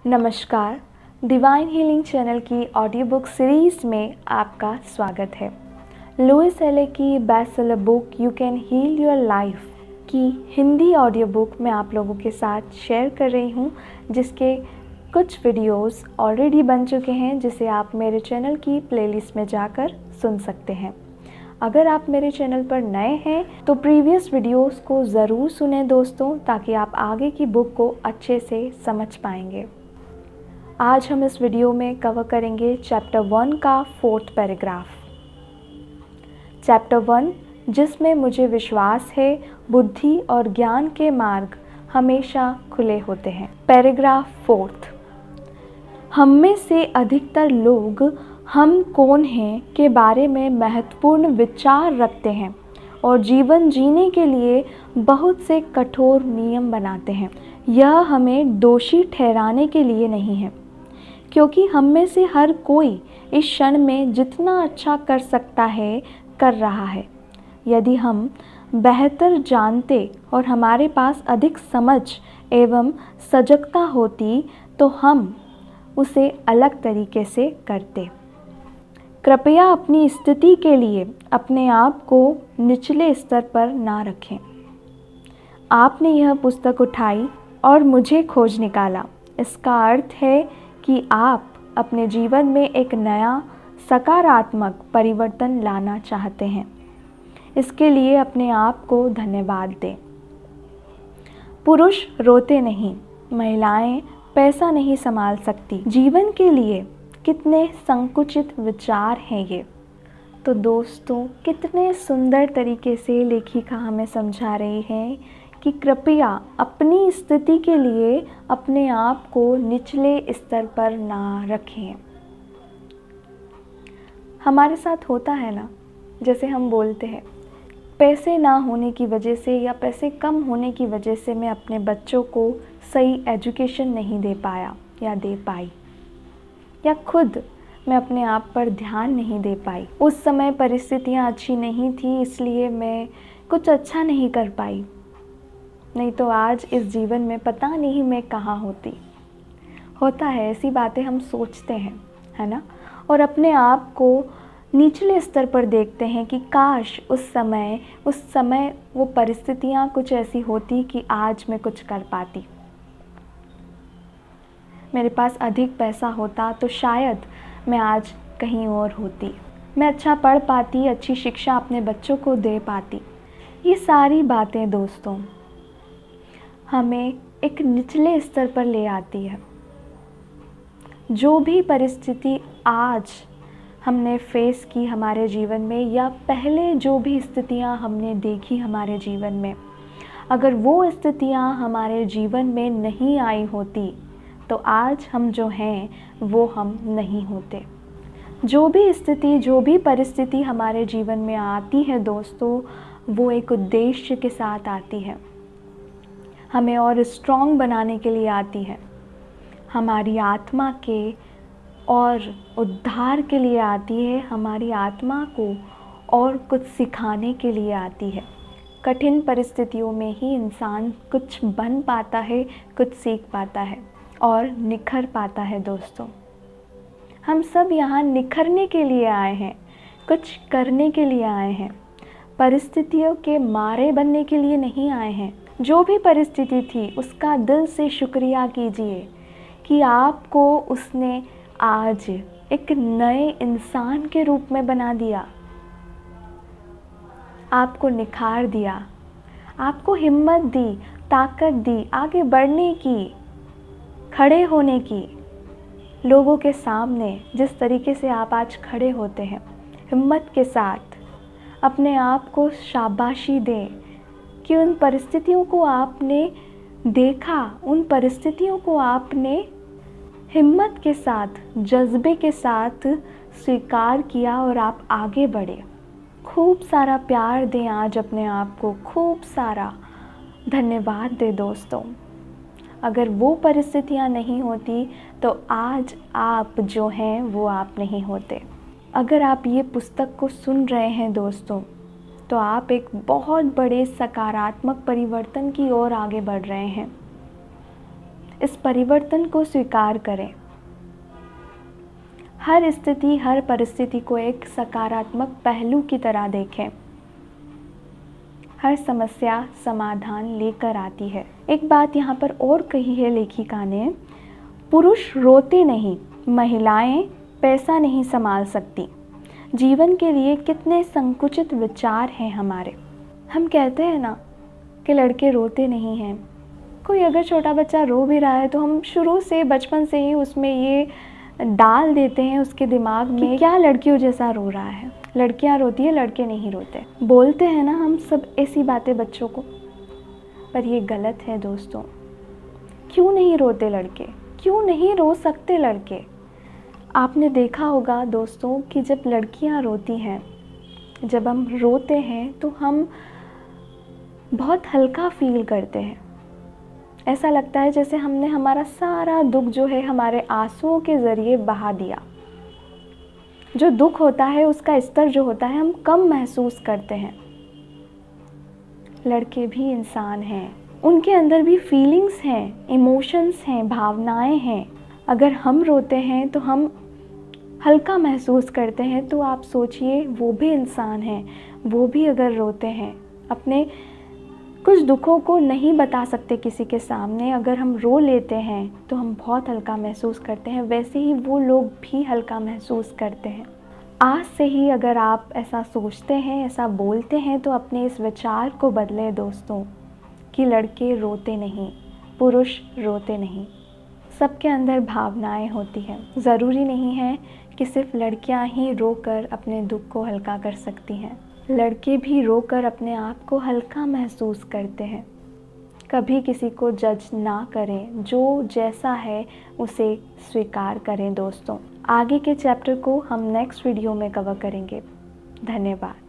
नमस्कार, divine healing channel की audio book series में आपका स्वागत है। लुइस एले की bestseller book you can heal your life की हिंदी ऑडियो बुक मैं आप लोगों के साथ शेयर कर रही हूँ, जिसके कुछ वीडियोस ऑलरेडी बन चुके हैं, जिसे आप मेरे चैनल की प्लेलिस्ट में जाकर सुन सकते हैं। अगर आप मेरे चैनल पर नए हैं तो प्रीवियस वीडियोस को ज़रूर सुनें दोस्तों, ताकि आप आगे की बुक को अच्छे से समझ पाएंगे। आज हम इस वीडियो में कवर करेंगे चैप्टर 1 का 4th पैराग्राफ। चैप्टर 1, जिसमें मुझे विश्वास है बुद्धि और ज्ञान के मार्ग हमेशा खुले होते हैं। पैराग्राफ 4th, हम में से अधिकतर लोग हम कौन हैं के बारे में महत्वपूर्ण विचार रखते हैं और जीवन जीने के लिए बहुत से कठोर नियम बनाते हैं। यह हमें दोषी ठहराने के लिए नहीं है, क्योंकि हम में से हर कोई इस क्षण में जितना अच्छा कर सकता है कर रहा है। यदि हम बेहतर जानते और हमारे पास अधिक समझ एवं सजगता होती तो हम उसे अलग तरीके से करते। कृपया अपनी स्थिति के लिए अपने आप को निचले स्तर पर ना रखें। आपने यह पुस्तक उठाई और मुझे खोज निकाला। इसका अर्थ है कि आप अपने जीवन में एक नया सकारात्मक परिवर्तन लाना चाहते हैं। इसके लिए अपने आप को धन्यवाद दें। पुरुष रोते नहीं, महिलाएं पैसा नहीं संभाल सकती। जीवन के लिए कितने संकुचित विचार हैं ये। तो दोस्तों, कितने सुंदर तरीके से लेखिका हमें समझा रही है कि कृपया अपनी स्थिति के लिए अपने आप को निचले स्तर पर ना रखें। हमारे साथ होता है ना, जैसे हम बोलते हैं पैसे ना होने की वजह से या पैसे कम होने की वजह से मैं अपने बच्चों को सही एजुकेशन नहीं दे पाया या दे पाई, या खुद मैं अपने आप पर ध्यान नहीं दे पाई। उस समय परिस्थितियाँ अच्छी नहीं थी, इसलिए मैं कुछ अच्छा नहीं कर पाई, नहीं तो आज इस जीवन में पता नहीं मैं कहाँ होती। होता है, ऐसी बातें हम सोचते हैं, है ना, और अपने आप को निचले स्तर पर देखते हैं कि काश उस समय वो परिस्थितियाँ कुछ ऐसी होती कि आज मैं कुछ कर पाती। मेरे पास अधिक पैसा होता तो शायद मैं आज कहीं और होती। मैं अच्छा पढ़ पाती, अच्छी शिक्षा अपने बच्चों को दे पाती। ये सारी बातें दोस्तों हमें एक निचले स्तर पर ले आती है। जो भी परिस्थिति आज हमने फेस की हमारे जीवन में, या पहले जो भी स्थितियां हमने देखी हमारे जीवन में, अगर वो स्थितियां हमारे जीवन में नहीं आई होती तो आज हम जो हैं वो हम नहीं होते। जो भी स्थिति, जो भी परिस्थिति हमारे जीवन में आती है दोस्तों, वो एक उद्देश्य के साथ आती है। हमें और स्ट्रॉन्ग बनाने के लिए आती है, हमारी आत्मा के और उद्धार के लिए आती है, हमारी आत्मा को और कुछ सिखाने के लिए आती है। कठिन परिस्थितियों में ही इंसान कुछ बन पाता है, कुछ सीख पाता है और निखर पाता है दोस्तों। हम सब यहाँ निखरने के लिए आए हैं, कुछ करने के लिए आए हैं, परिस्थितियों के मारे बनने के लिए नहीं आए हैं। जो भी परिस्थिति थी उसका दिल से शुक्रिया कीजिए कि आपको उसने आज एक नए इंसान के रूप में बना दिया, आपको निखार दिया, आपको हिम्मत दी, ताकत दी आगे बढ़ने की, खड़े होने की। लोगों के सामने जिस तरीके से आप आज खड़े होते हैं, हिम्मत के साथ अपने आप को शाबाशी दें कि उन परिस्थितियों को आपने देखा, उन परिस्थितियों को आपने हिम्मत के साथ, जज्बे के साथ स्वीकार किया और आप आगे बढ़े। खूब सारा प्यार दें आज अपने आप को, खूब सारा धन्यवाद दें दोस्तों। अगर वो परिस्थितियाँ नहीं होती तो आज आप जो हैं वो आप नहीं होते। अगर आप ये पुस्तक को सुन रहे हैं दोस्तों, तो आप एक बहुत बड़े सकारात्मक परिवर्तन की ओर आगे बढ़ रहे हैं। इस परिवर्तन को स्वीकार करें। हर स्थिति, हर परिस्थिति को एक सकारात्मक पहलू की तरह देखें। हर समस्या समाधान लेकर आती है। एक बात यहाँ पर और कही है लेखिका ने, पुरुष रोते नहीं, महिलाएं पैसा नहीं संभाल सकती। जीवन के लिए कितने संकुचित विचार हैं हमारे। हम कहते हैं ना कि लड़के रोते नहीं हैं। कोई अगर छोटा बच्चा रो भी रहा है तो हम शुरू से, बचपन से ही उसमें ये डाल देते हैं उसके दिमाग में कि क्या लड़कियों जैसा रो रहा है, लड़कियां रोती है, लड़के नहीं रोते। बोलते हैं ना हम सब ऐसी बातें बच्चों को, पर ये गलत है दोस्तों। क्यों नहीं रोते लड़के? क्यों नहीं रो सकते लड़के? आपने देखा होगा दोस्तों कि जब लड़कियां रोती हैं, जब हम रोते हैं तो हम बहुत हल्का फील करते हैं। ऐसा लगता है जैसे हमने हमारा सारा दुख जो है हमारे आंसुओं के ज़रिए बहा दिया। जो दुख होता है उसका स्तर जो होता है हम कम महसूस करते हैं। लड़के भी इंसान हैं, उनके अंदर भी फीलिंग्स हैं, इमोशंस हैं, भावनाएं हैं। अगर हम रोते हैं तो हम हल्का महसूस करते हैं, तो आप सोचिए वो भी इंसान हैं, वो भी अगर रोते हैं, अपने कुछ दुखों को नहीं बता सकते किसी के सामने, अगर हम रो लेते हैं तो हम बहुत हल्का महसूस करते हैं। वैसे ही वो लोग भी हल्का महसूस करते हैं। आज से ही अगर आप ऐसा सोचते हैं, ऐसा बोलते हैं, तो अपने इस विचार को बदलें दोस्तों कि लड़के रोते नहीं, पुरुष रोते नहीं। सबके अंदर भावनाएं होती हैं। ज़रूरी नहीं है कि सिर्फ लड़कियां ही रोकर अपने दुख को हल्का कर सकती हैं। लड़के भी रोकर अपने आप को हल्का महसूस करते हैं। कभी किसी को जज ना करें, जो जैसा है उसे स्वीकार करें दोस्तों। आगे के चैप्टर को हम नेक्स्ट वीडियो में कवर करेंगे। धन्यवाद।